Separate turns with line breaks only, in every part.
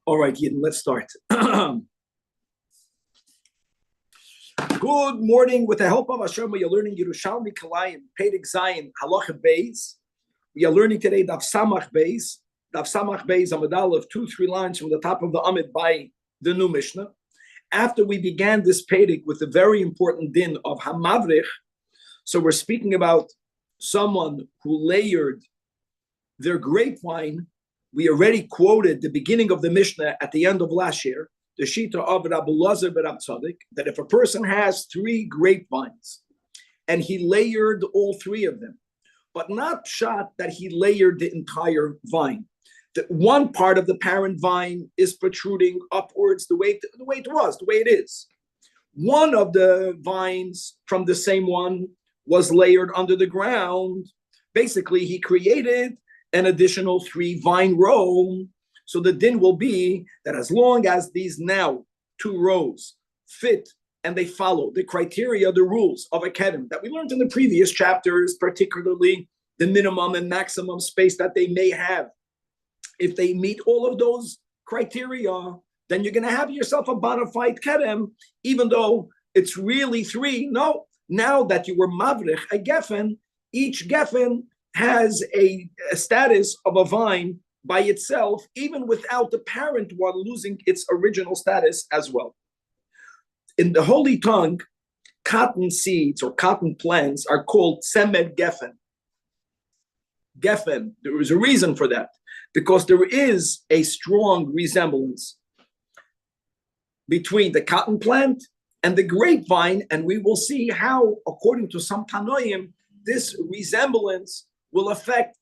All right, Yidden, let's start. Good morning. With the help of Hashem, we are learning Yerushalmi Kalayim, Pedig Zayin, Halacha Beis. We are learning today Daf Samach Beis. Daf Samach Beis, a medal of 2-3 lines from the top of the Amid by the new Mishnah. After we began this Pedig with the very important din of Hamavrich, so we're speaking about someone who layered their grapevine. We already quoted the beginning of the Mishnah at the end of last year, the Shita of Rabbi Lazar ben Zajac, that if a person has 3 grapevines and he layered all 3 of them, but not shot that he layered the entire vine, that one part of the parent vine is protruding upwards the way it is. One of the vines from the same one was layered under the ground. Basically, he created an additional 3 vine row. So the din will be that as long as these now 2 rows fit and they follow the criteria, the rules of a kedem that we learned in the previous chapters, particularly the minimum and maximum space that they may have. If they meet all of those criteria, then you're going to have yourself a bona fide kedem, even though it's really 3. No, now that you were mavrich a geffen, each geffen has a status of a vine by itself, even without the parent one losing its original status as well. In the Holy Tongue, cotton seeds or cotton plants are called semed geffen. Geffen, there is a reason for that, because there is a strong resemblance between the cotton plant and the grapevine, and we will see how, according to some Tanoim, this resemblance will affect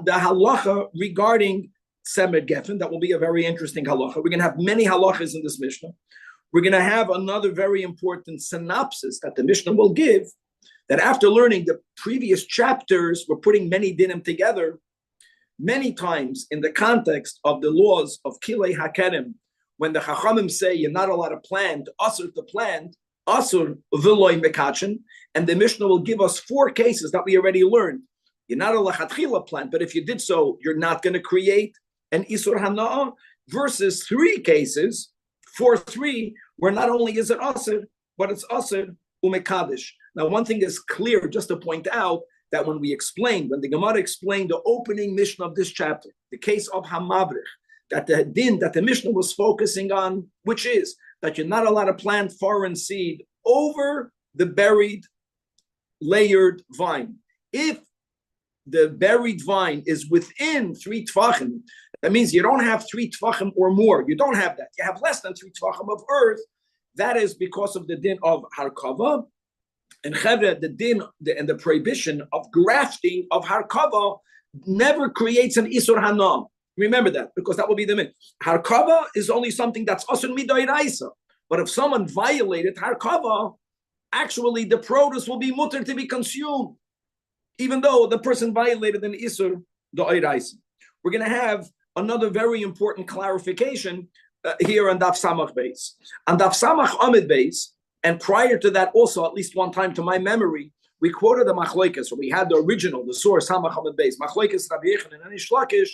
the halacha regarding semed geffen. That will be a very interesting halacha. We're going to have many halachas in this Mishnah. We're going to have another very important synopsis that the Mishnah will give, that after learning the previous chapters, we're putting many dinim together. Many times in the context of the laws of Kilei HaKerem, when the Chachamim say you're not allowed to plant, asur to plant, asur v'loi mekachen, and the Mishnah will give us 4 cases that we already learned. You're not a lachatchila plant, but if you did so, you're not going to create an isur hana'ah, versus 3 cases, 4-3, where not only is it asur, but it's asur umekadish. Now, one thing is clear, just to point out, that when the Gemara explained the opening Mishnah of this chapter, the case of Hamavrich, that the din that the Mishnah was focusing on, which is that you're not allowed to plant foreign seed over the buried, layered vine. If the buried vine is within 3 tvachim, that means you don't have 3 tvachim or more. You don't have that. You have less than 3 tvachim of earth. That is because of the din of harkava. And the din and the prohibition of grafting of harkava never creates an isur hanam. Remember that, because that will be the min. Harkava is only something that's asur midoiraisa. But if someone violated harkava, actually the produce will be mutter to be consumed, even though the person violated an isur doiraisa. We're going to have another very important clarification here on Daf Samach Beis. On Daf Samach Amid Beis, and prior to that also, at least one time to my memory, we quoted the Machlokes, so we had the original, the source, Samach Amid Beis, Machlokes Rabbi Yochanan and Reish Lakish,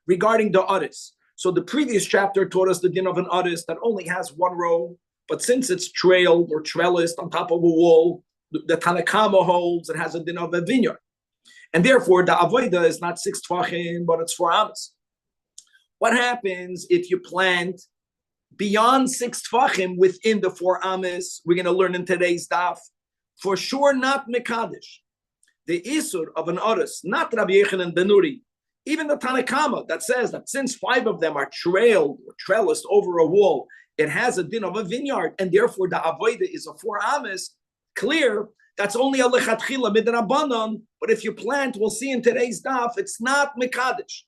regarding the Aris. So the previous chapter taught us the din of an Aris that only has 1 row, but since it's trailed or trellised on top of a wall, the Tanakama holds it has a din of a vineyard. And therefore, the Avodah is not 6 tvachim, but it's 4 amas. What happens if you plant beyond 6 tvachim within the 4 amas? We're going to learn in today's daf. For sure, not mekadesh. The isur of an aris, not Rabbi Yochanan ben Nuri, even the Tanakama that says that since 5 of them are trailed or trellised over a wall, it has a din of a vineyard, and therefore the avodah is a 4 amas. Clear, that's only a lechatchila midrabanan. But if you plant, we'll see in today's daf, it's not mekadesh.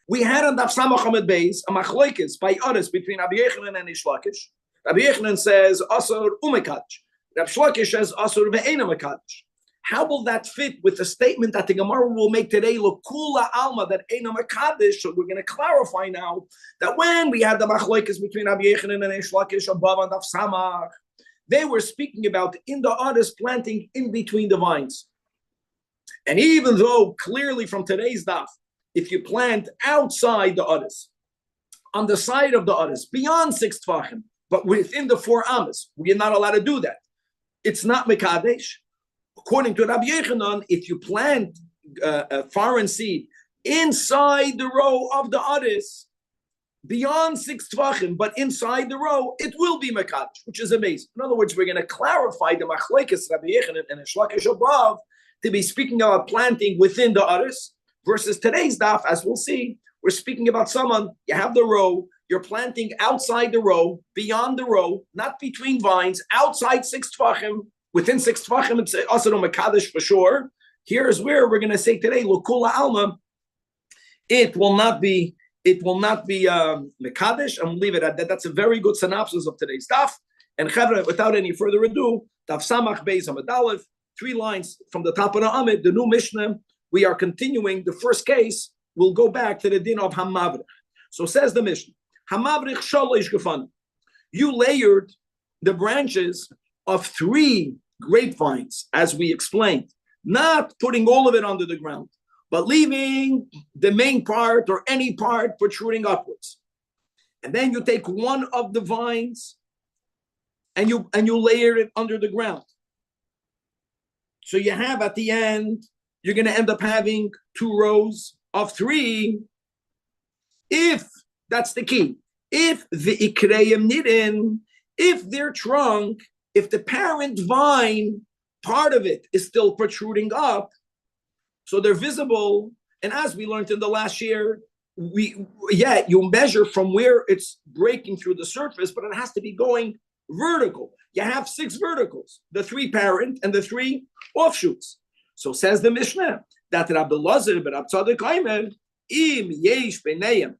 We had on Daf Samach Amid Beis a machlokes by others between Rabbi Yochanan and Reish Lakish. Rabbi Yochanan says asur umekadesh. Rabbi Lakish says asur ve'ena mekadesh. How will that fit with the statement that the Gemara will make today, Lokula Alma, that Eina Makadesh? So we're going to clarify now that when we had the machlokes between Rabbi Yochanan and Reish Lakish above and Daf Samach, they were speaking about in the others planting in between the vines. And even though clearly from today's daf, if you plant outside the others, on the side of the others, beyond 6 tvachim, but within the 4 amas. We are not allowed to do that. It's not mekadesh. According to Rabbi Yechanan, if you plant a foreign seed inside the row of the others, beyond 6 tvachim, but inside the row, it will be mekadesh, which is amazing. In other words, we're going to clarify the machlekes Rabbi Yechanan and Shlakish above to be speaking about planting within the others, versus today's daf, as we'll see, we're speaking about someone, you have the row, you're planting outside the row, beyond the row, not between vines, outside 6 tvachim, within 6 tvachim, it's also mekadesh for sure. Here's where we're going to say today, L'kula Alma, it will not be mekadesh, and we'll leave it at that. That's a very good synopsis of today's daf. And Chavre, without any further ado, daf Samach Beis Amud Aleph, 3 lines from the top of the Amid, the new Mishnah. We are continuing the first case. We'll go back to the din of Hamavrich. So says the Mishnah, Hamavrich shalosh gefanim. You layered the branches of 3 grapevines, as we explained, not putting all of it under the ground, but leaving the main part or any part protruding upwards. And then you take one of the vines and you layer it under the ground. So you have at the end, you're going to end up having 2 rows of 3. If that's the key, if the ikreim nidin, if their trunk, if the parent vine, part of it is still protruding up, so they're visible. And as we learned in the last year, you measure from where it's breaking through the surface, but it has to be going vertical. You have 6 verticals, the 3 parent and the 3 offshoots. So says the Mishnah that Rabbi Lazar ben Abtzadek Aimer, im yesh b'neim,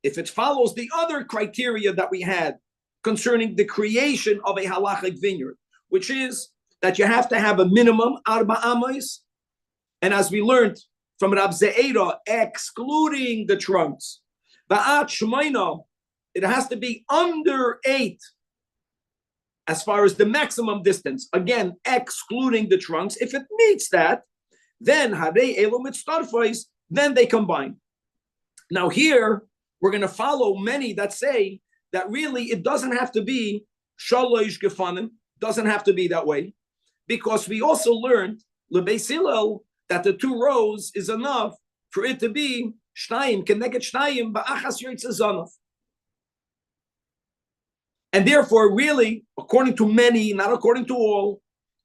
if it follows the other criteria that we had concerning the creation of a halachic vineyard, which is that you have to have a minimum arba amos, and as we learned from Rab Ze'era, excluding the trunks, va'at shmeina, it has to be under 8 as far as the maximum distance, again, excluding the trunks. If it meets that, then harei elo mitztarfos, then they combine. Now here, we're going to follow many that say that really it doesn't have to be shalosh gefanim, doesn't have to be that way, because we also learned lebeis Hillel that the 2 rows is enough for it to be shnayim keneged shnayim ba'achas yotzeh zanav. And therefore, really, according to many, not according to all,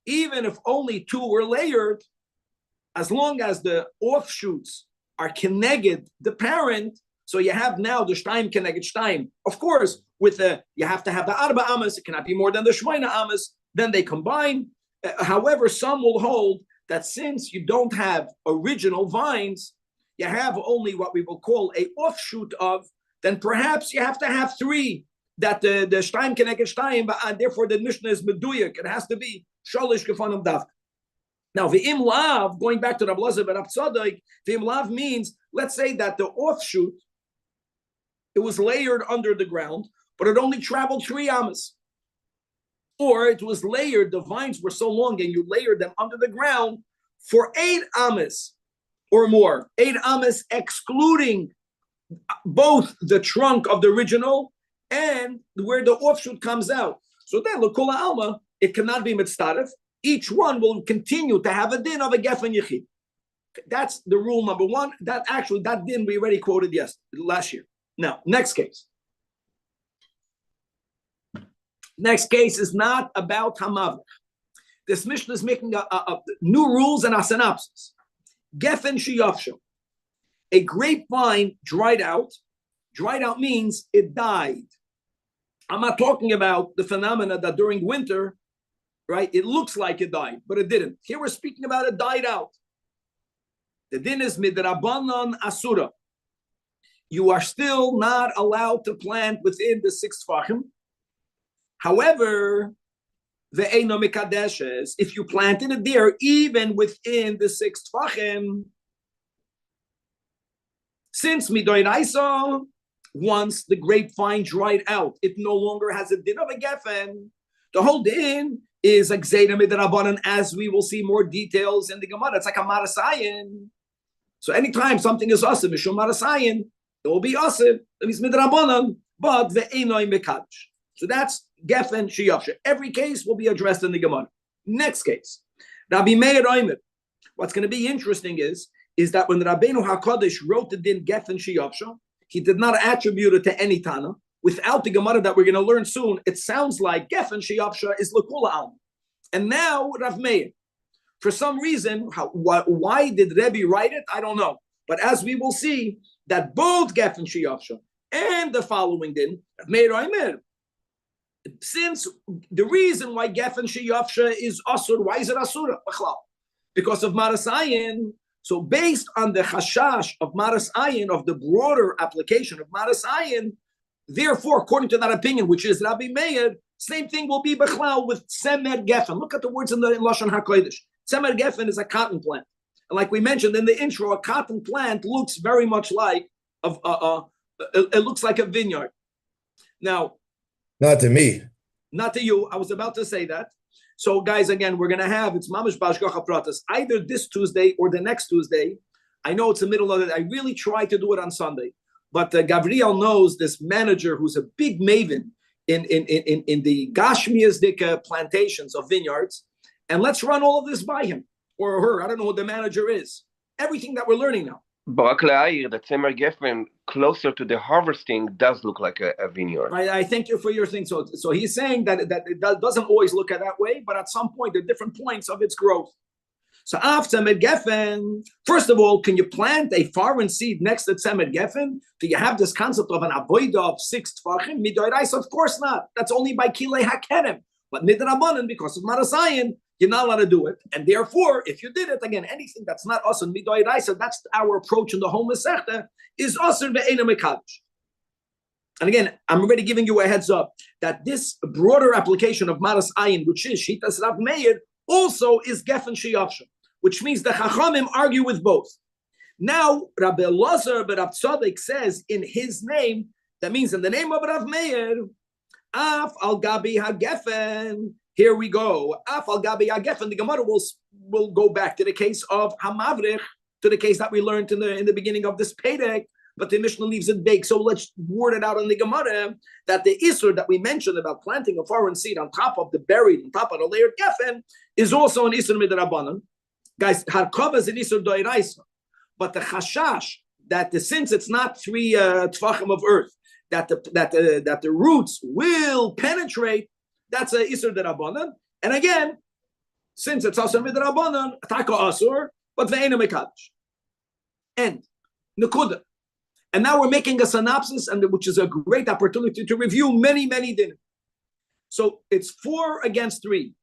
even if only 2 were layered, as long as the offshoots are keneged the parent, so you have now the shtayim keneged shtayim. Of course, with you have to have the arba amas, it cannot be more than the shmeina amas, then they combine. However, some will hold that since you don't have original vines, you have only what we will call a offshoot of, then perhaps you have to have 3, that the shtayim keneged shtayim, and therefore the Mishnah is meduyak. It has to be shalish gefanim davka. Now, v'im lav, going back to Rabbi Lazar ben Abtzadek, v'im lav means, let's say that the offshoot, it was layered under the ground, but it only traveled 3 amas. Or it was layered, the vines were so long and you layered them under the ground for 8 amas or more. 8 amas excluding both the trunk of the original and where the offshoot comes out. So then, l'kula alma, it cannot be mitzdaref. Each one will continue to have a din of a gefen yechid. That's the rule number 1. That din we already quoted last year. Now, next case. Next case is not about Hamavrich. This Mishnah is making a new rules and a synopsis. Gefen sheyafshel. A grapevine dried out. Dried out means it died. I'm not talking about the phenomena that during winter, right, it looks like it died, but it didn't. Here we're speaking about it died out. The din is midrabanan asura. You are still not allowed to plant within the 6 tvachim. However, the eino mikadeshes, if you planted it there, even within the 6 tvachim, since midoiraisa, once the grapevine dried out, it no longer has a din of a gefen. The whole din is like zayda midrabanan, as we will see more details in the Gemara. It's like a marasayin. So anytime something is awesome, mishum marasayin, It will be asir. It means midrabanan, but ve'enoi mekadosh. So that's gefen sheyafsha. Every case will be addressed in the Gemara. Next case, Rabbi Meir Oimer. What's going to be interesting is that when Rabbeinu HaKadosh wrote the din gefen sheyafsha, he did not attribute it to any Tana. Without the Gemara that we're going to learn soon, it sounds like gefen sheyafsha is lekula alma. And now Rav Meir, for some reason, why did Rabbi write it? I don't know. But as we will see, that both gefen sheyafsha and the following din, Rav Meir Oimer, since the reason why gefen sheyafsha is asur, why is it asura? Because of maras ayin. So based on the chashash of maras ayin, of the broader application of maras ayin, therefore, according to that opinion, which is Rabbi Meir, same thing will be bechlal with semer gefen. Look at the words in Lashon HaKodesh. Semer gefen is a cotton plant. And like we mentioned in the intro, a cotton plant looks very much like, it looks like a vineyard. Now,
not to me.
Not to you. I was about to say that. So, guys, again, we're going to have, it's mamash b'ashgacha pratas, either this Tuesday or the next Tuesday. I know it's the middle of it. I really try to do it on Sunday. But Gabriel knows this manager who's a big maven in the Gashmias plantations of vineyards. And let's run all of this by him or her. I don't know who the manager is. Everything that we're learning now.
But the Tzemer Geffen closer to the harvesting does look like a vineyard.
I thank you for your thing. So he's saying that it doesn't always look at that way, but at some point, there are different points of its growth. So after Tzemer Geffen, first of all, can you plant a foreign seed next to Tzemer Geffen? Do you have this concept of an avoida of 6 tfachim? Midorais, of course not. That's only by kilei hakerem. But midrabanan, because of marasayin, you're not allowed to do it. And therefore, if you did it, again, anything that's not us and midoiraisa, that's our approach in the whole Masechta, is asr ve'ena mekadosh. And again, I'm already giving you a heads up that this broader application of maras ayin, which is shitas Rav Meir, also is gefen sheyafsha, which means the Chachamim argue with both. Now, Rabbi Elazar but Rav Tzadok says in his name, that means in the name of Rav Meir, af al gabi hagefen. Here we go. Af al gabi hagefen. The Gemara will go back to the case of hamavrich, to the case that we learned in the beginning of this Perek, but the Mishnah leaves it vague. So let's word it out in the Gemara that the isur that we mentioned about planting a foreign seed on top of the buried, on top of the layered gefen, is also an isur midrabanan. Guys, harkava is an isur doiraisa, but the chashash that since it's not 3 tfachim of earth, that the roots will penetrate, that's a isur derabanan. And again, since it's also midrabanan, taka asur, but ve'ena mekadosh. And nekuda. And now we're making a synopsis, and which is a great opportunity to review many, many dinim. So it's 4 against 3,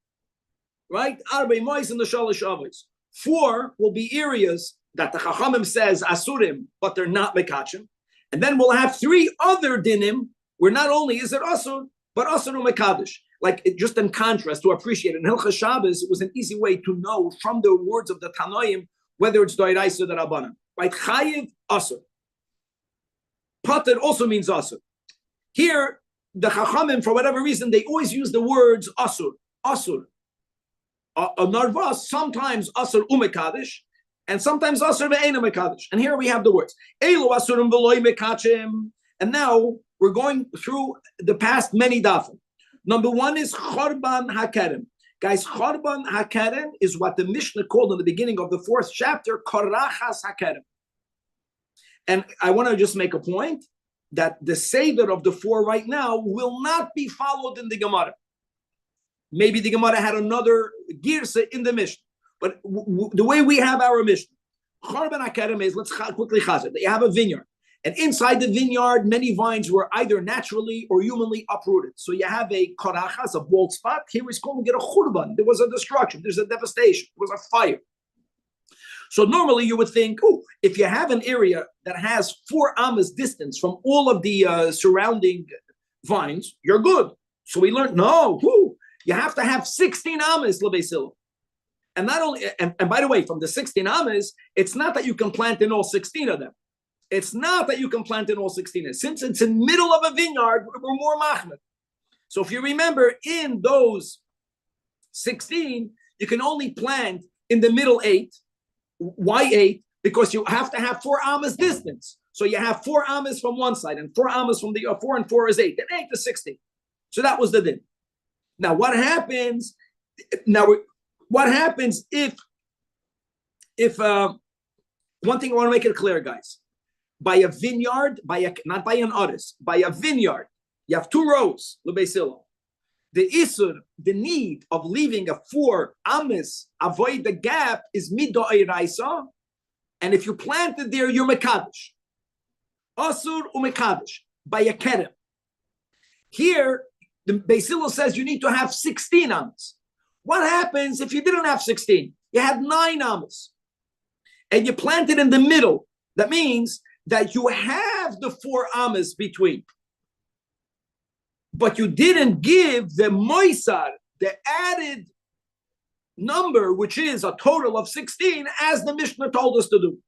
right? Arbei mois and the shalish avos. 4 will be areas that the Chachamim says asurim, but they're not mekachim. And then we'll have 3 other dinim where not only is it asur, but asur mekadosh. Like just in contrast to appreciate it. In Hilchas Shabbos, it was an easy way to know from the words of the Tanoim whether it's doiraisa or the Rabbanan. Right? Chayiv, asur. Pater also means asur. Here, the Chachamim, for whatever reason, they always use the words asur, asur. A narvas, sometimes asur umekadish, and sometimes asur ve'ena mekadish. And here we have the words elu asurim v'loi mekachim. And now we're going through the past many dafim. Number 1 is chorban hakerem. Guys, chorban hakerem is what the Mishnah called in the beginning of the 4th chapter korachas hakerem. And I want to just make a point that the seder of the 4 right now will not be followed in the Gemara. Maybe the Gemara had another girsa in the Mishnah. But the way we have our Mishnah, Chorban HaKerem is, let's quickly chazir. They have a vineyard. And inside the vineyard, many vines were either naturally or humanly uprooted. So you have a korachas, a bald spot. Here he's calling it a churban. There was a destruction. There's a devastation. There was a fire. So normally you would think, oh, if you have an area that has 4 amas distance from all of the surrounding vines, you're good. So we learned, no, you have to have 16 amas, lebesil. And not only, and by the way, from the 16 amas, it's not that you can plant in all 16 of them. It's not that you can plant in all 16. Since it's in the middle of a vineyard, we're more machmed. So if you remember, in those 16, you can only plant in the middle 8. Why 8? Because you have to have 4 amas distance. So you have 4 amas from one side and 4 amas from the 4 and 4 is 8. Then 8 is 16. So that was the din. Now what happens? What happens if one thing I want to make it clear, guys. By a vineyard, not by an oris, by a vineyard, you have 2 rows, lebeisilo. The isur, the need of leaving a 4 amas, avoid the gap, is midoiraisa. And if you plant it there, you're mekadosh. Asur umekadosh, by a kerem. Here, the Beisilo says you need to have 16 amas. What happens if you didn't have 16? You had 9 amas. And you planted in the middle. That means that you have the 4 amas between. But you didn't give the moisar, the added number, which is a total of 16, as the Mishnah told us to do.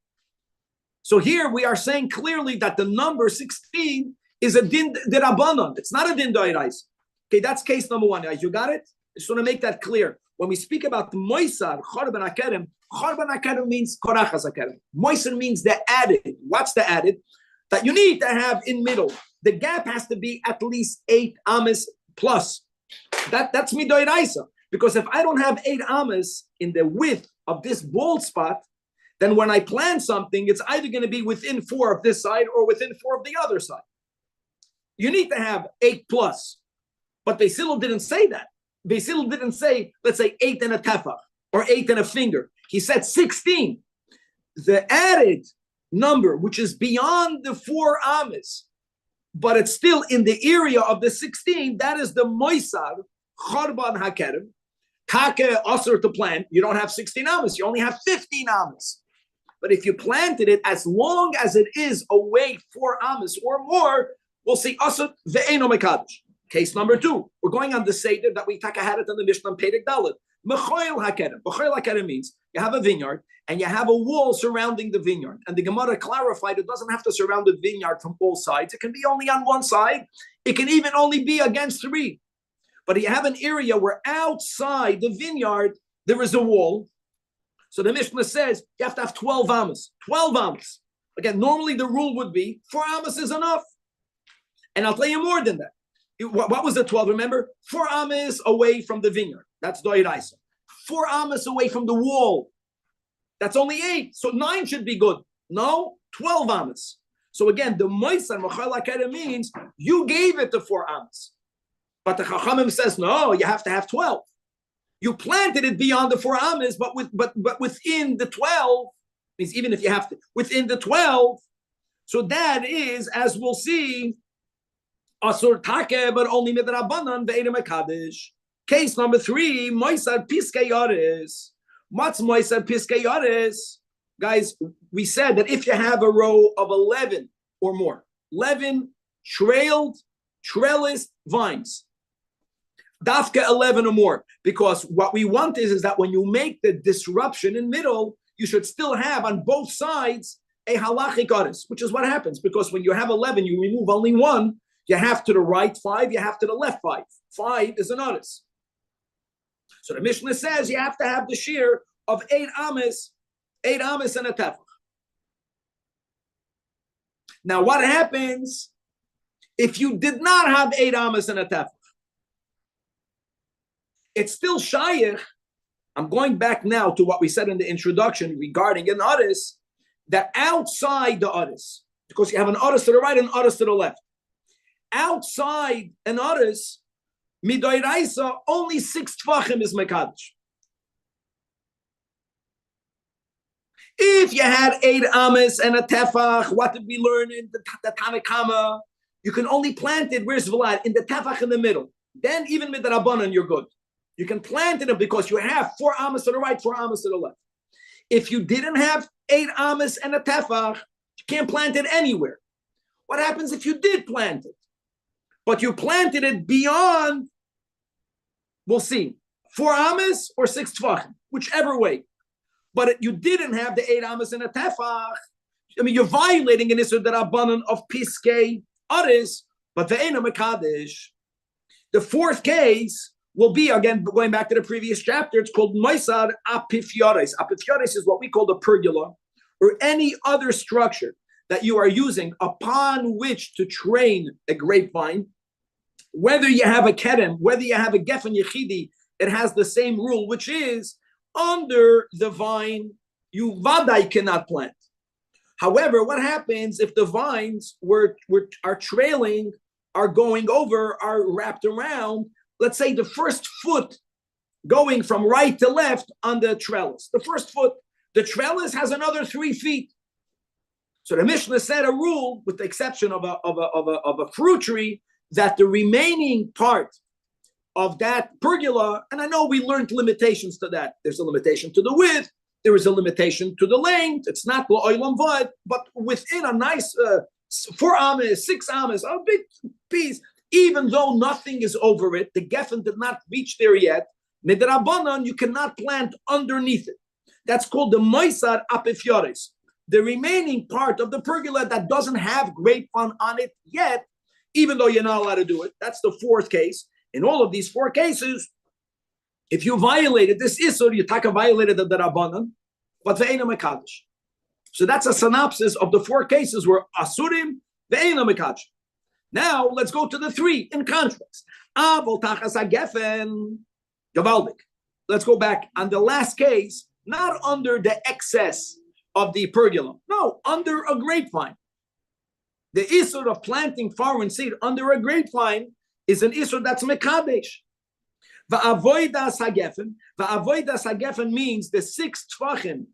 So here we are saying clearly that the number 16 is a din de rabbanon. It's not a din d'oraisa. Okay, that's case number 1, guys. You got it? I just want to make that clear. When we speak about moisar, chorban akerem means korachas akerem. Moisar means the added. What's the added? That you need to have in middle. The gap has to be at least 8 amas plus. That's midoiraisa. Because if I don't have 8 amas in the width of this bald spot, then when I plant something, it's either going to be within 4 of this side or within 4 of the other side. You need to have 8 plus. But Beisilo didn't say that. Beisilo didn't say, let's say 8 and a tefach or 8 and a finger. He said 16. The added number, which is beyond the 4 amas, but it's still in the area of the 16, that is the moisar, chorban hakerem, kake asur to plant. You don't have 16 amas, you only have 15 amas. But if you planted it, as long as it is away 4 amas or more, we'll see asur ve'eno mekadosh. Case number 2, we're going on the Seder that we had it on the Mishnah Perek Dalet. Mechoil hakerem. Mechoil hakerem means you have a vineyard and you have a wall surrounding the vineyard. And the Gemara clarified it doesn't have to surround the vineyard from all sides. It can be only on one side. It can even only be against 3. But you have an area where outside the vineyard there is a wall. So the Mishnah says you have to have 12 amas. 12 amas. Again, normally the rule would be 4 amas is enough. And I'll tell you more than that. What was the 12? Remember, 4 amas away from the vineyard. That's d'oraisa. 4 amas away from the wall. That's only 8. So 9 should be good. No, 12 amas. So again, the moisar machal hakere means you gave it to 4 amas. But the Chachamim says, no, you have to have 12. You planted it beyond the 4 amas, but within the 12, means even if you have to, within the 12, so that is, as we'll see, asur take, but only midrabanan ve'eda mekadesh. Case number 3, moisar piskei yaris. What's moisar piskei yaris? Guys, we said that if you have a row of 11 or more, 11 trellised vines, dafka 11 or more, because what we want is that when you make the disruption in middle, you should still have on both sides a halachic aris, which is what happens, because when you have 11, you remove only 1, you have to the right 5, you have to the left 5. 5 is an aris. So the Mishnah says you have to have the shear of 8 amas and a tefach. Now what happens if you did not have 8 amas and a tefach? It's still shayich. I'm going back now to what we said in the introduction regarding an aris, that outside the aris, because you have an aris to the right and an aris to the left. Outside an aris, midoiraisa, only 6 tfachim is mekadosh. If you had 8 amas and a tefach, what did we learn in the Tanakama? You can only plant it, where's Vlad? In the tefach in the middle. Then even with the Rabbanan, you're good. You can plant it because you have 4 amas to the right, 4 amas to the left. If you didn't have 8 amas and a tefach, you can't plant it anywhere. What happens if you did plant it? But you planted it beyond, we'll see, 4 amas or 6 tefachim, whichever way. But you didn't have the 8 amas and a tefach. I mean, you're violating an issur d'Rabbanan of piskei aris, but ve'ena mekadesh. The 4th case will be, again, going back to the previous chapter, it's called moisar apifioris. Apifioris is what we call the pergola, or any other structure that you are using upon which to train a grapevine, whether you have a kerem, whether you have a gefen yechidi, it has the same rule, which is under the vine, you vadai cannot plant. However, what happens if the vines are trailing, are going over, are wrapped around, let's say the first foot going from right to left on the trellis, the first foot, the trellis has another 3 feet. So the Mishnah said a rule, with the exception of a fruit tree, that the remaining part of that pergola, and I know we learned limitations to that. There's a limitation to the width, there is a limitation to the length. It's not l'olam vad, but within a nice 4 ames, 6 ames, a big piece, even though nothing is over it, the geffen did not reach there yet, midrabanan, you cannot plant underneath it. That's called the moisar apifioris. The remaining part of the pergola that doesn't have grapevine on it yet, even though you're not allowed to do it. That's the 4th case. In all of these 4 cases, if you violated this isur, you violated the Rabbanan, but ve'ena mekadosh. So that's a synopsis of the 4 cases where asurim ve'ena mekadosh. Now let's go to the 3 in contrast. Avol tachas hagefen gavaldik. Let's go back on the last case, not under the excess of the pergola, no, under a grapevine. The isur of planting foreign seed under a grapevine is an isur that's mekadesh. Va'avoidas hagefen means the 6 tfachim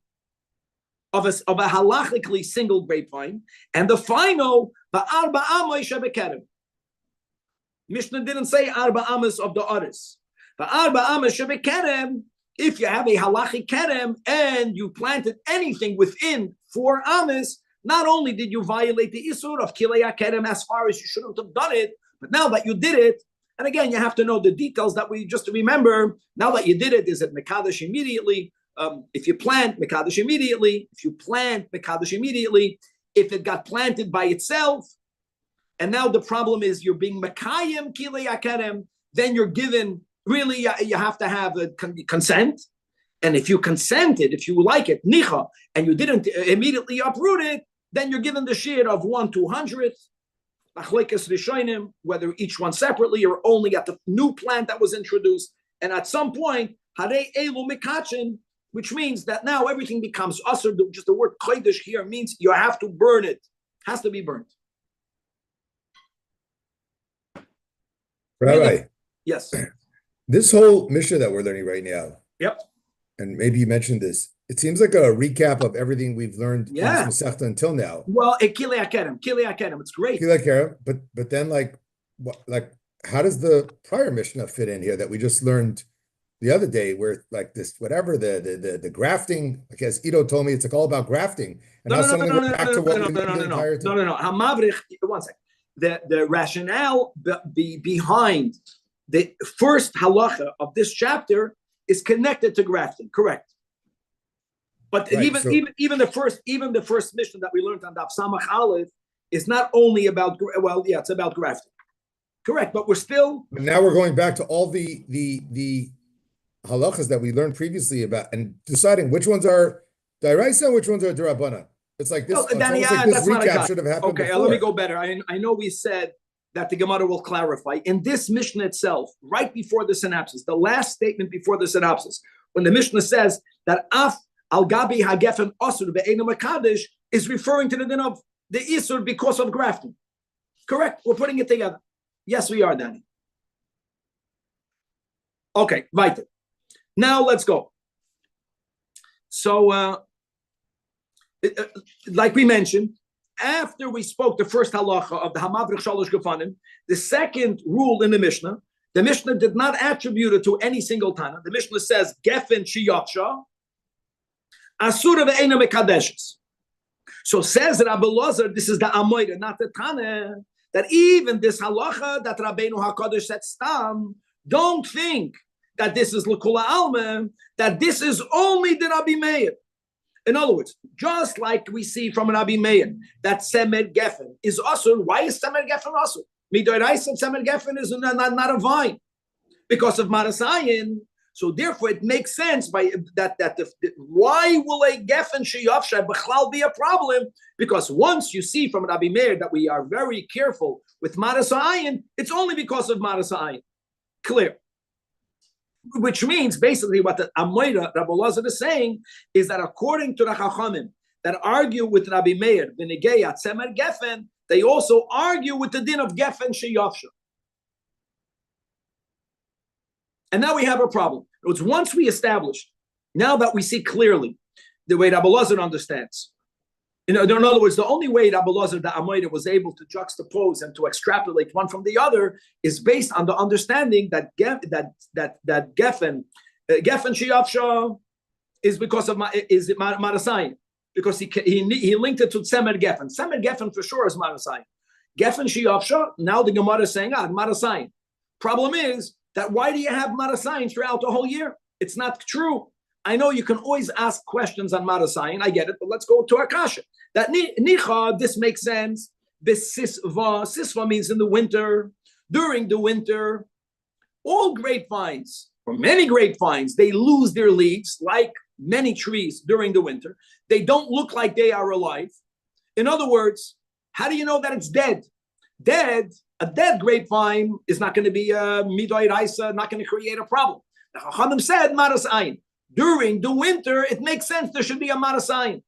of a halachically single grapevine, and the final va'arba amoy shebekerem. Mishnah didn't say arba amas of the others. Va'arba amas shebekerem. If you have a halachic kerem and you planted anything within 4 amas, not only did you violate the isur of kilei kerem as far as you shouldn't have done it, but now that you did it, and again, you have to know the details that we just remember. Now that you did it, is it mekadosh immediately? If you plant, mekadosh immediately. If you plant, mekadosh immediately. If it got planted by itself, and now the problem is you're being mekayem kilei kerem, then you're given, really, you have to have a consent. And if you consented, if you like it, nicha, and you didn't immediately uproot it, then you're given the shir of 1/200th. Whether each one separately or only at the new plant that was introduced. And at some point, which means that now everything becomes usher. Just the word kodesh here means you have to burn it. Has to be burnt.
Rabbi.
Yes.
This whole Mishnah that we're learning right now.
Yep.
And maybe you mentioned this. It seems like a recap of everything we've learned in this Masechta until now.
Well, kilei kerem, it's great.
Kilei kerem, but then how does the prior Mishnah fit in here that we just learned the other day, where like this whatever the grafting? Like as Ido told me, it's like all about grafting. And
No. Hamavrich. One second. The rationale behind the first halacha of this chapter is connected to grafting. Correct. But right, even the first mission that we learned on Daf Samach Aleph is not only about, it's about grafting. Correct, but we're still.
But now we're going back to all the halachas that we learned previously about, and deciding which ones are d'oraisa and which ones are d'rabbanan. It's like this.
No, Danny, this recap
should have happened.
Okay, let me go better. I know we said that the Gemara will clarify in this Mishnah itself, right before the synopsis, the last statement before the synopsis, when the Mishnah says that af al gabi hagefen asur be'enu makadesh is referring to the din of the isur because of grafting. Correct. We're putting it together. Yes, we are, Danny. Okay, weiter. Now let's go. So, like we mentioned, after we spoke the first halacha of the Hamavrich Shalosh Gefanim, the second rule in the Mishnah did not attribute it to any single Tana. The Mishnah says, Gefen Shiyaksha, Asura ve'ena mekadeshes. So says Rabbi Lozer, this is the Amoida, not the Tana, that even this halacha that Rabbeinu HaKadosh said stam, don't think that this is L'kula Alma, that this is only the Rabbi Meir. In other words, just like we see from Rabbi Meir that Semer Gefen is Asur, why is Semer Gefen Asur? Midoraisa Semer Gefen is not a vine. Because of Marasayin, So therefore, it makes sense by that why will a gefen sheyafsha b'chlal be a problem? Because once you see from Rabbi Meir that we are very careful with maras ha'ayin, it's only because of maras ha'ayin. Clear. Which means basically what the Amoira Rabbi Lazar is saying is that according to the Chachamim that argue with Rabbi Meir v'negei atzemer gefen, they also argue with the din of gefen sheyafsha. And now we have a problem. It's once we establish, now that we see clearly the way Rabbi Lazar understands. In other words, the only way Rabbi Lazar, the Amoida, was able to juxtapose and to extrapolate one from the other is based on the understanding that gefen sheyafsha is because of marasayin, because he linked it to tzemer gefen. Tzemer gefen for sure is marasayin. Gefen sheyafsha. Now the Gemara is saying marasayin. Problem is that why do you have marasayin throughout the whole year? It's not true. I know you can always ask questions on marasayin. I get it, but let's go to Akasha. That nicha, this makes sense. This sisva means in the winter, during the winter. All grapevines, or many grapevines, they lose their leaves like many trees during the winter. They don't look like they are alive. In other words, how do you know that it's dead? A dead grapevine is not going to be a midoi raisa, not going to create a problem. The Chachamim said maras ayin. During the winter, it makes sense there should be a maras ayin,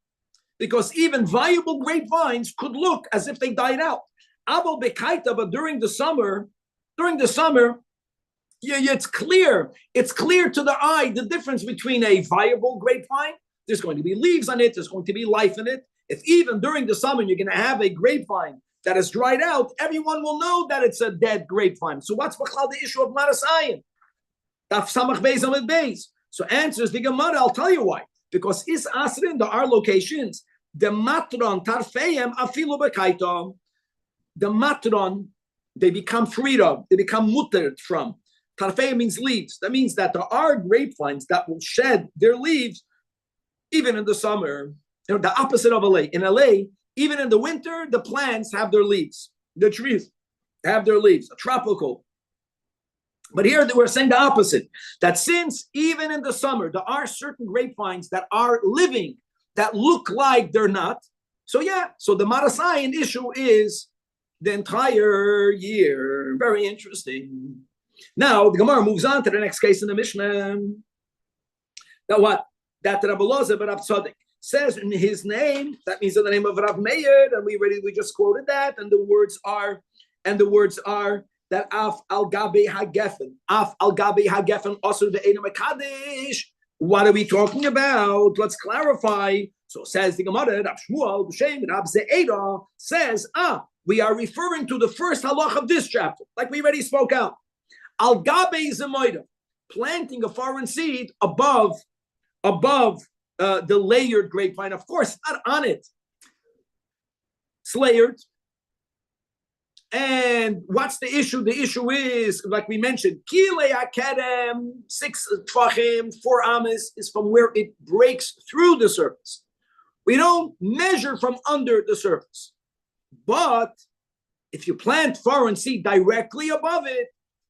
because even viable grapevines could look as if they died out. Abel bekaita, but during the summer, it's clear to the eye the difference between a viable grapevine. There's going to be leaves on it. There's going to be life in it. If even during the summer you're going to have a grapevine that is dried out, everyone will know that it's a dead grapevine. So what's the issue of maras ayin? Daf samach beis amid beis. So answers the Gemara, I'll tell you why. Because is asrin, there are locations, the matron tarfeim afilu bekaito. The matron, they become freed of, they become mutered from. Tarfeim means leaves. That means that there are grapevines that will shed their leaves even in the summer. The opposite of LA. In LA, even in the winter, the plants have their leaves. The trees have their leaves, tropical. But here we're saying the opposite, that since even in the summer, there are certain grapevines that are living, that look like they're not. So the maras ayin issue is the entire year. Very interesting. Now, the Gemara moves on to the next case in the Mishnah. That what? That Rabbi Loza ben Rav Tzadok says in his name, that means in the name of Rav Meir, and we just quoted that, and the words are that af al gabe hagefen asur ve'eino mekadesh. What are we talking about? Let's clarify. So says the Gemara, Rav Shmuel b'shem Rav Ze'eda says, we are referring to the first halach of this chapter, like we already spoke out. Al gabe zemoida, planting a foreign seed above the layered grapevine. Of course, not on it. It's layered. And what's the issue? The issue is, like we mentioned, Kilei Akedem, 6 Tvachim, 4 Ames is from where it breaks through the surface. We don't measure from under the surface. But if you plant foreign seed directly above it,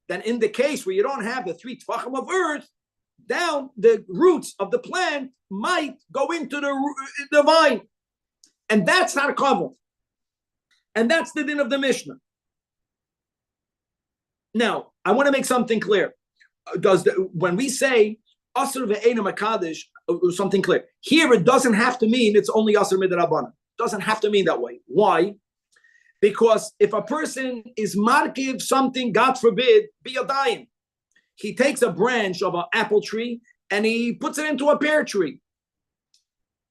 then in the case where you don't have the 3 Tvachim of earth, down the roots of the plant might go into the vine. And that's not a cover. And that's the din of the Mishnah. Now, I want to make something clear. When we say Asr ve'eino mekadesh, something clear. Here, it doesn't have to mean it's only Asr midrabanan. It doesn't have to mean that way. Why? Because if a person is markiv something, God forbid, be a dayan, he takes a branch of an apple tree and he puts it into a pear tree.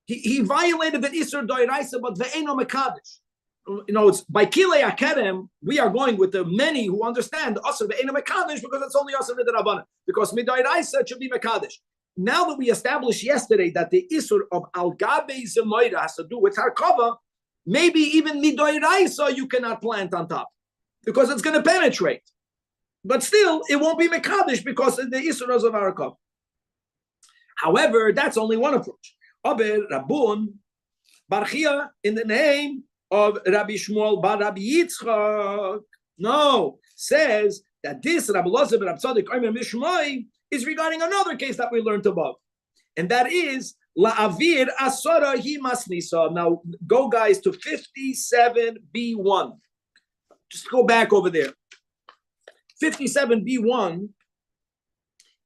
He violated the Isur Doiraisa, but ve'eino mekadesh. It's by Kilei Akedem, we are going with the many who understand the Asr ve'eino mekadesh because it's only Asr midrabanan. Because midoiraisa should be mekadesh. Now that we established yesterday that the Isur of al gabe zemoida has to do with harkava, maybe even midoiraisa you cannot plant on top because it's going to penetrate. But still, it won't be mekadesh because of the Isur of harkava. However, that's only one approach. Aber Rabun Barchia in the name of Rabbi Shmuel bar Rabbi Yitzchak, says that this Rabbi Loza ben Rav Tzadok Omer Mishmai is regarding another case that we learned above. And that is la'avir asara hi masnisa. Now go guys to 57b1. Just go back over there. 57b1,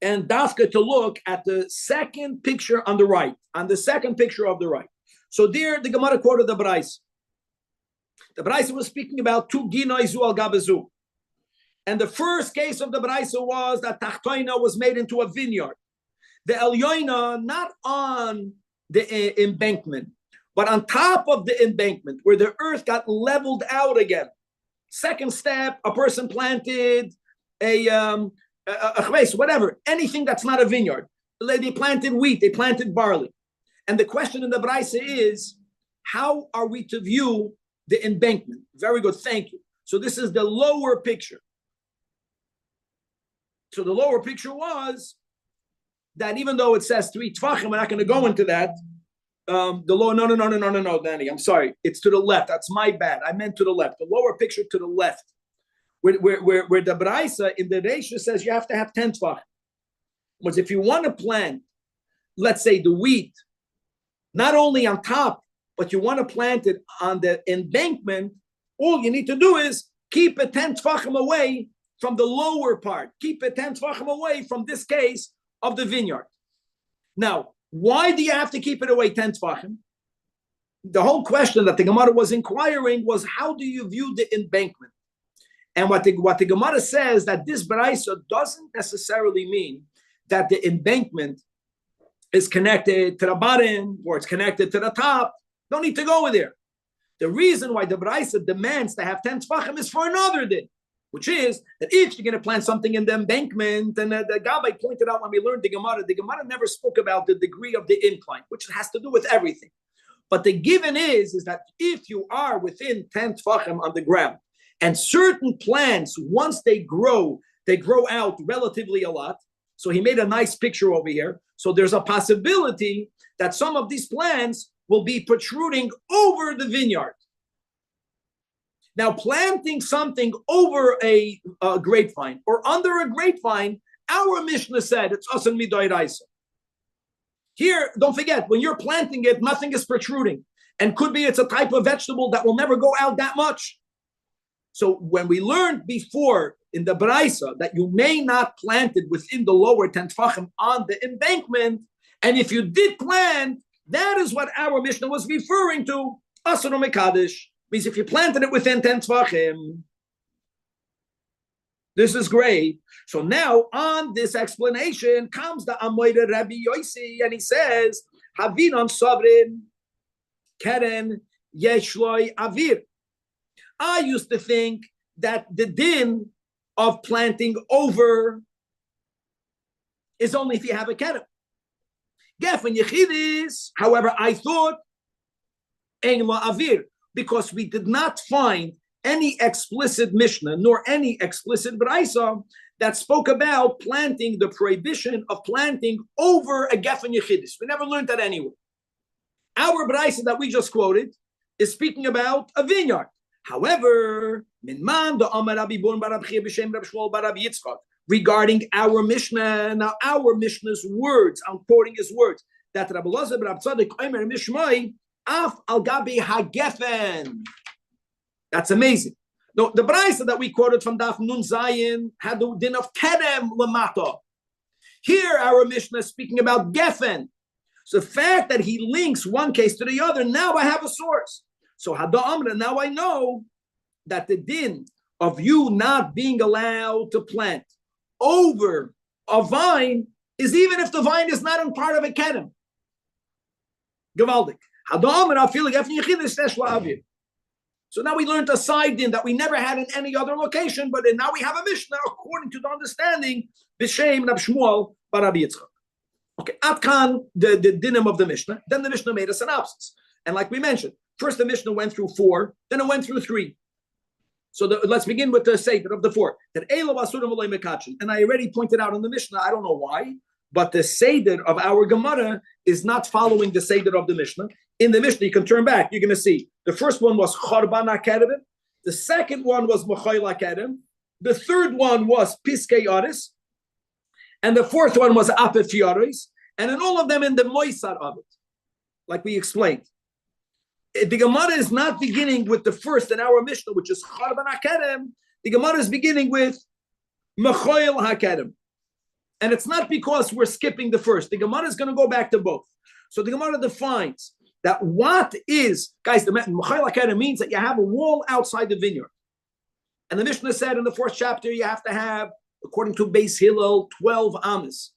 and Dafka to look at the second picture on the right, on the second picture of the right. So there, the Gemara quoted the Braisa. The Braisa was speaking about two ginoi zu al gabezu. And the first case of the Braisa was that Tachtoina was made into a vineyard. The Elyoina, not on the embankment, but on top of the embankment, where the earth got leveled out again. Second step, a person planted a whatever, anything that's not a vineyard. They planted wheat, they planted barley. And the question in the Braisa is, how are we to view the embankment? Very good, thank you. So this is the lower picture. So the lower picture was that even though it says 3 tfachim, we're not going to go into that. The lower, no, Danny, I'm sorry. It's to the left. That's my bad. I meant to the left. The lower picture to the left. Where the Braisa in the Reisha says you have to have 10 tfachim. But if you want to plant, let's say the wheat, not only on top, but you want to plant it on the embankment, all you need to do is keep it 10 tfachim away from the lower part. Keep it 10 tfachim away from this case of the vineyard. Now, why do you have to keep it away 10 tfachim? The whole question that the Gemara was inquiring was, how do you view the embankment? And what the Gemara says, that this Braisa doesn't necessarily mean that the embankment is connected to the bottom or it's connected to the top. Don't need to go there. The reason why the Braisa demands to have 10 tfachim is for another din, which is that if you're going to plant something in the embankment, and the Rabbi pointed out when we learned the Gemara never spoke about the degree of the incline, which has to do with everything. But the given is that if you are within 10 tfachim on the ground, and certain plants, once they grow out relatively a lot. So he made a nice picture over here. So there's a possibility that some of these plants will be protruding over the vineyard. Now, planting something over a grapevine or under a grapevine, our Mishnah said it's asan midoraisa. Here, don't forget, when you're planting it, nothing is protruding. And could be it's a type of vegetable that will never go out that much. So when we learned before in the Braisa that you may not plant it within the lower 10 tfachim on the embankment, and if you did plant, that is what our Mishnah was referring to, asanu mekadesh. Means if you planted it within 10 tfachim. This is great. So now on this explanation comes the Amoyre Rabbi Yosi, and he says, Havinon Sabrin Keren Yeshloi Avir. I used to think that the din of planting over is only if you have a kerem. Gefen Yechidis, however, I thought Ein La Avir, because we did not find any explicit Mishnah nor any explicit Braisa that spoke about planting, the prohibition of planting over a Gefen Yechidis. We never learned that anywhere. Our Braisa that we just quoted is speaking about a vineyard. However, regarding our Mishnah, now our Mishnah's words, I'm quoting his words, that Rabbi Elazar ben Tzadik Omer Mishmai af al gabi hagefen. That's amazing. No, the Braisa that we quoted from Daf Nun Zayin had the din of kedem lamata. Here, our Mishnah is speaking about gefen. So the fact that he links one case to the other, now I have a source. So Hada Amra, now I know that the din of you not being allowed to plant over a vine is even if the vine is not in part of a kedem. Gavaldik. Hada Amra, feel like so now we learned a side din that we never had in any other location, but now we have a Mishnah according to the understanding B'Shem Rab Shmuel bar Rabbi Yitzchak. Okay, Atkan, the dinim of the Mishnah. Then the Mishnah made a synopsis. And like we mentioned, first the Mishnah went through 4, then it went through 3. So let's begin with the Seder of the 4. That Eilo Asurim V'Lo Mekachin. And I already pointed out in the Mishnah, I don't know why, but the Seder of our Gemara is not following the Seder of the Mishnah. In the Mishnah, you can turn back, you're going to see. The first one was Chorban HaKerem. The second one was Mochoil HaKerem. The third one was Piskei Aris. And the fourth one was Apef Yoris, and in all of them in the Moisar of it, like we explained. The Gemara is not beginning with the first in our Mishnah, which is Charban HaKerem. The Gemara is beginning with Mechoil HaKerem. And it's not because we're skipping the first. The Gemara is going to go back to both. So the Gemara defines that what is, guys, the Mechoil HaKerem means that you have a wall outside the vineyard. And the Mishnah said in the fourth chapter, you have to have, according to Beis Hillel, 12 amas.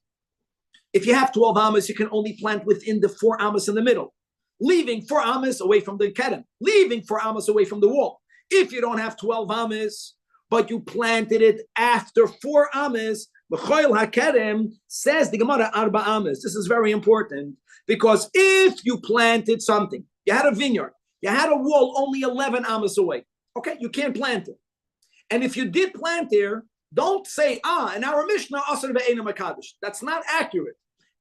If you have 12 amas, you can only plant within the 4 amas in the middle, leaving 4 amas away from the kerem, leaving 4 amas away from the wall. If you don't have 12 amas, but you planted it after 4 amas, B'choil HaKerem says the Gemara Arba amas. This is very important because if you planted something, you had a vineyard, you had a wall only 11 amas away. Okay, you can't plant it. And if you did plant there, don't say, in our Mishnah, Asar ve'ena mekadosh. That's not accurate.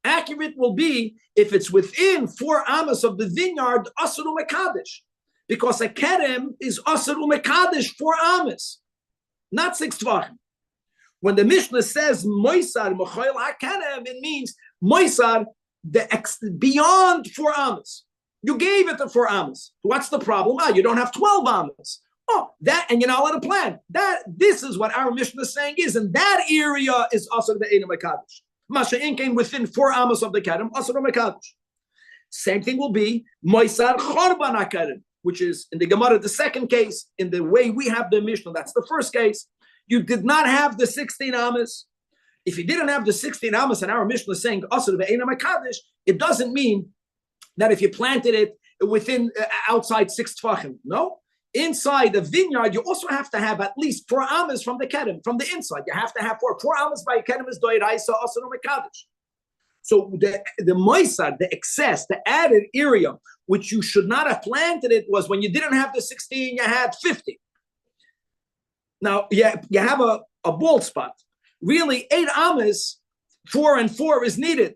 Accurate will be if it's within 4 amas of the vineyard, Asar u'mekadosh. Because a kerem is Asar u'mekadosh 4 amas, not 6 tvachim. When the Mishnah says Moisar Mechoil HaKerem, it means Moisar beyond 4 amas. You gave it the 4 amas. What's the problem? You don't have 12 amas. And you're not allowed to plant. This is what our Mishnah is saying is, and that area is Asar ve'ena mekadosh. Masha'in came within 4 amas of the kerem, Asar u'mekadosh. Same thing will be Moisar Charban HaKerem, which is in the Gemara, the second case, in the way we have the Mishnah, that's the first case. You did not have the 16 amas. If you didn't have the 16 amas, and our Mishnah is saying Asar ve'ena mekadosh, it doesn't mean that if you planted it within outside 6 tvachim. No. Inside the vineyard, you also have to have at least 4 amas from the kerem, from the inside. You have to have 4 amas by kerem is doiraisa Asar u'mekadosh. So the moisar, the excess, the added area, which you should not have planted it, was when you didn't have the 16, you had 50. Now, you have a bald spot. Really, 8 amas, 4 and 4 is needed.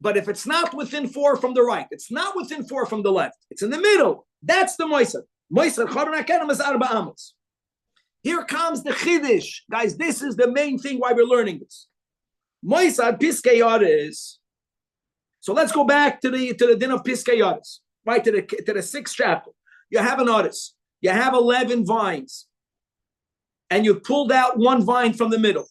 But if it's not within 4 from the right, it's not within 4 from the left, it's in the middle, that's the moisar. Moisar Charban HaKerem is Arba amas. Here comes the Chiddush. Guys, this is the main thing why we're learning this. Moisar Piskei Yoris. So let's go back to the din of Piskei Yoris, right, to the 6th chapter. You have an oris. You have 11 vines. And you pulled out 1 vine from the middle.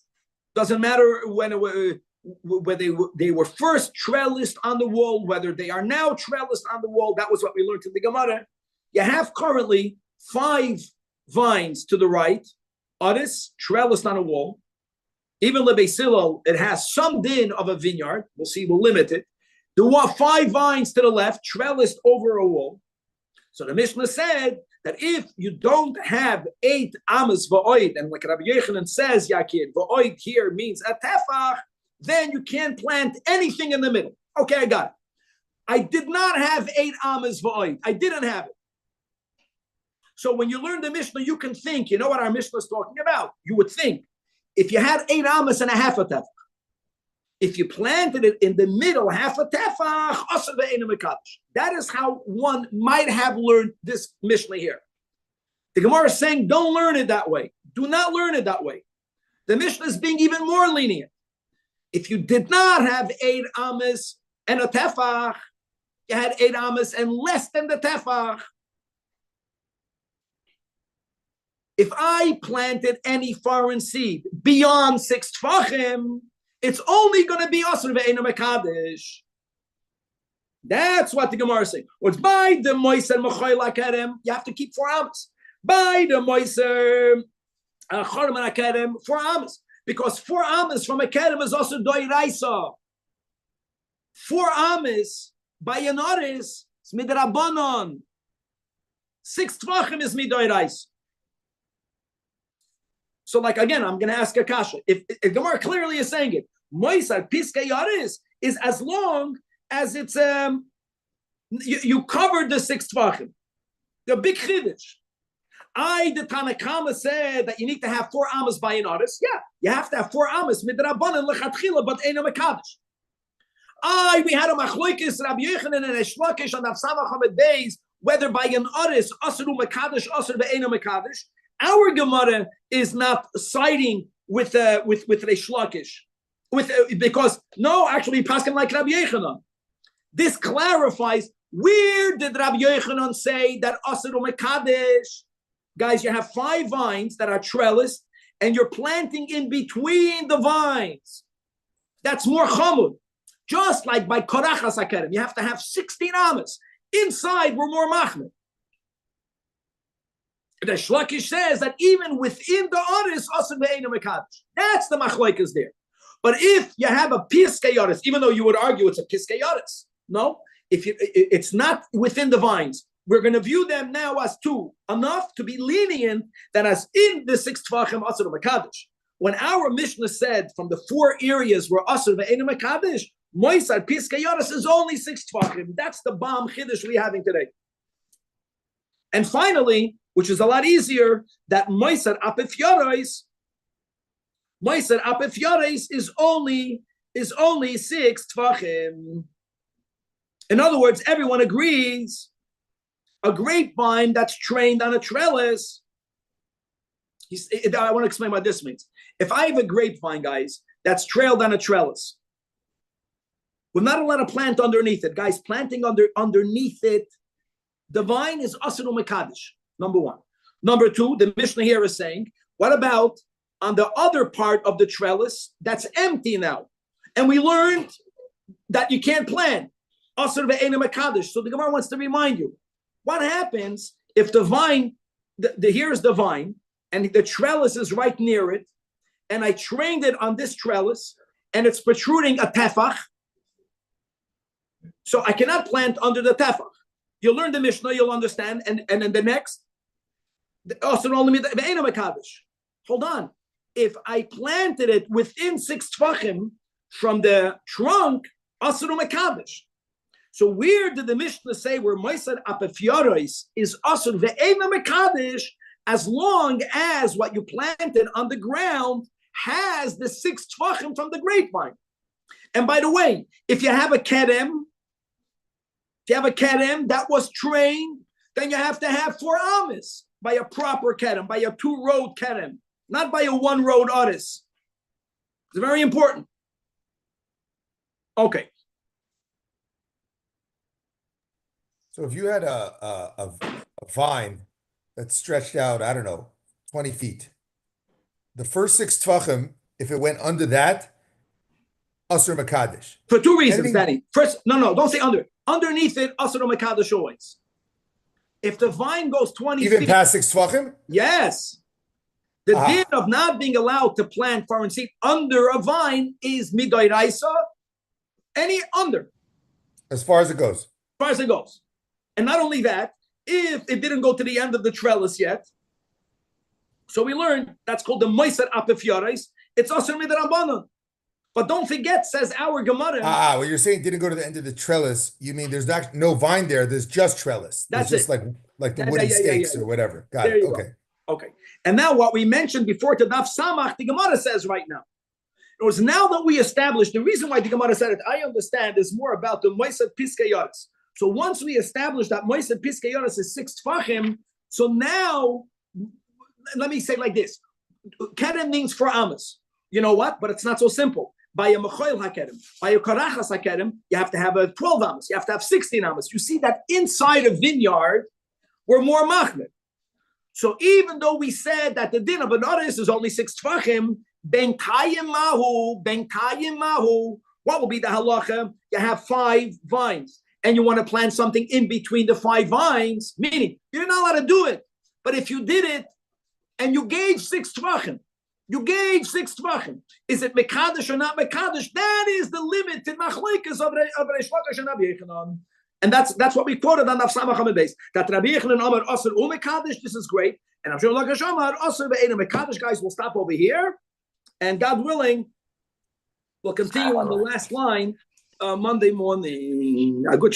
Doesn't matter whether they were first trellised on the wall, whether they are now trellised on the wall. That was what we learned in the Gemara. You have currently 5 vines to the right, oris, trellised on a wall. Even Beis Hillel, it has some din of a vineyard. We'll see, we'll limit it. There were 5 vines to the left, trellised over a wall. So the Mishnah said that if you don't have 8 amas va'oid, and like Rabbi Yochanan says, Yakir, va'oid here means a tefach, then you can't plant anything in the middle. Okay, I got it. I did not have 8 amas va'oid. I didn't have it. So when you learn the Mishnah, you can think, you know what our Mishnah is talking about? You would think, if you had 8 amas and a half a tefach, if you planted it in the middle, half a tefach, asar ve'ena mekadosh. That is how one might have learned this Mishnah here. The Gemara is saying, don't learn it that way. Do not learn it that way. The Mishnah is being even more lenient. If you did not have 8 amas and a tefach, you had 8 amas and less than the tefach. If I planted any foreign seed beyond 6 tefachim, it's only going to be Asar ve'ena mekadosh. That's what the Gemara is saying. What's by the Moisar Mechoil HaKerem, you have to keep 4 amas. By the Moisar Charban HaKerem, 4 amas. Because 4 amas from a kerem is also doiraisa. 4 amas by an oris is midrabanan. 6 tvachim is midoiraisa. So, like, again, I'm going to ask a kasha. If Gemara clearly is saying it, Moisar Piskei Yoris is as long as it's you covered the 6 tvachim. The big chiddush. The Tanakama said that you need to have 4 amas by an oris. Yeah, you have to have 4 amas midrabanan lechatchila, but eina mekadosh. We had a machloikis Rabbi Yochanan and Reish Lakish on Avsamach Hamid Beis, whether by an oris asar mekadosh, asar ve'eina mekadosh. Our Gemara is not siding with Reish Lakish. Because no, actually, Paskin like Rabbi Yochanan. This clarifies, where did Rabbi Yochanan say that Asur Mekadesh? Guys, you have 5 vines that are trellised, and you're planting in between the vines. That's more chamud. Just like by Korachas HaKerem, you have to have 16 amas. Inside, we're more machmir. The Shlakish says that even within the Aris, Asur ve'eino mekadesh. That's the machloikas there. But if you have a piskei yoris, even though you would argue it's a piskei yoris, no, it's not within the vines. We're going to view them now as 2, enough to be lenient that as in the 6 tvachim Asur mekadesh. When our Mishnah said from the 4 areas where Asur ve'eino mekadesh, Moisar piskei yoris is only 6 tvachim. That's the bomb chiddush we're having today. And finally, which is a lot easier, that Moisar apef yoris is only 6 tvachim. In other words, everyone agrees a grapevine that's trained on a trellis. I want to explain what this means. If I have a grapevine, guys, that's trailed on a trellis, we're not allowed to plant underneath it. Guys, planting underneath it, the vine is asur mekadesh, number 1. Number 2, the Mishnah here is saying, what about on the other part of the trellis that's empty now? And we learned that you can't plant. Asur ve'eino mekadesh. So the Gemara wants to remind you, what happens if the vine, here's the vine, and the trellis is right near it, and I trained it on this trellis, and it's protruding a tefach, so I cannot plant under the tefach. You'll learn the Mishnah, you'll understand, and then the next, hold on. If I planted it within 6 tvachim from the trunk, asur mekadesh. So where did the Mishnah say where Moisar apef yoris is asur ve'eino mekadesh, as long as what you planted on the ground has the 6 tvachim from the grapevine? And by the way, if you have a kerem, that was trained, then you have to have 4 amas by a proper kerem, by a 2-road kerem, not by a 1-road aris. It's very important. Okay.
So if you had a vine that stretched out, I don't know, 20 feet, the first 6 tvachim, if it went under that, asur mekadesh.
For 2 reasons, Danny. First, no, don't say under. Underneath it, asur mekadesh always. If the vine goes 20
even
feet,
past 6 tvachim?
Yes. The din of not being allowed to plant foreign seed under a vine is midoraisa, any under.
As far as it goes.
As far as it goes. And not only that, if it didn't go to the end of the trellis yet, so we learned that's called the Moisar apef yoris. It's asur midrabanan. But don't forget, says our Gemara.
When you're saying didn't go to the end of the trellis, you mean there's not no vine there, there's just trellis.
That's
just like the wooden stakes or whatever. Got it. Okay.
Okay. And now what we mentioned before to Daf Samach, the Gemara says right now. It was now that we established, the reason why the Gemara said it, I understand, is more about the Moisar piskei yoris. So once we established that Moisar piskei yoris is 6 tvachim, so now, let me say it like this. Kerem means 4 amas. You know what? But it's not so simple. By a mechoil hakerem, by a karachas hakerem, you have to have a 12 amas. You have to have 16 amas. You see that inside a vineyard, we're more machmir. So even though we said that the din of an aris is only 6 tvachim, ben kayim mahu, what will be the halacha? You have 5 vines, and you want to plant something in between the 5 vines, meaning you're not allowed to do it. But if you did it, and you gauge 6 tvachim, is it mekadesh or not mekadesh? That is the limit in machlokes of Reish Lakish and Rabbi Yochanan. And that's what we quoted on Daf Samach Amud Beis. That Rabbi Yochanan Amar Asur u'mekadesh, this is great. And Rabbi Lakish Amar Asur ve'eino mekadesh. Guys, we'll stop over here. And God willing, we'll continue on the last line Monday morning. A good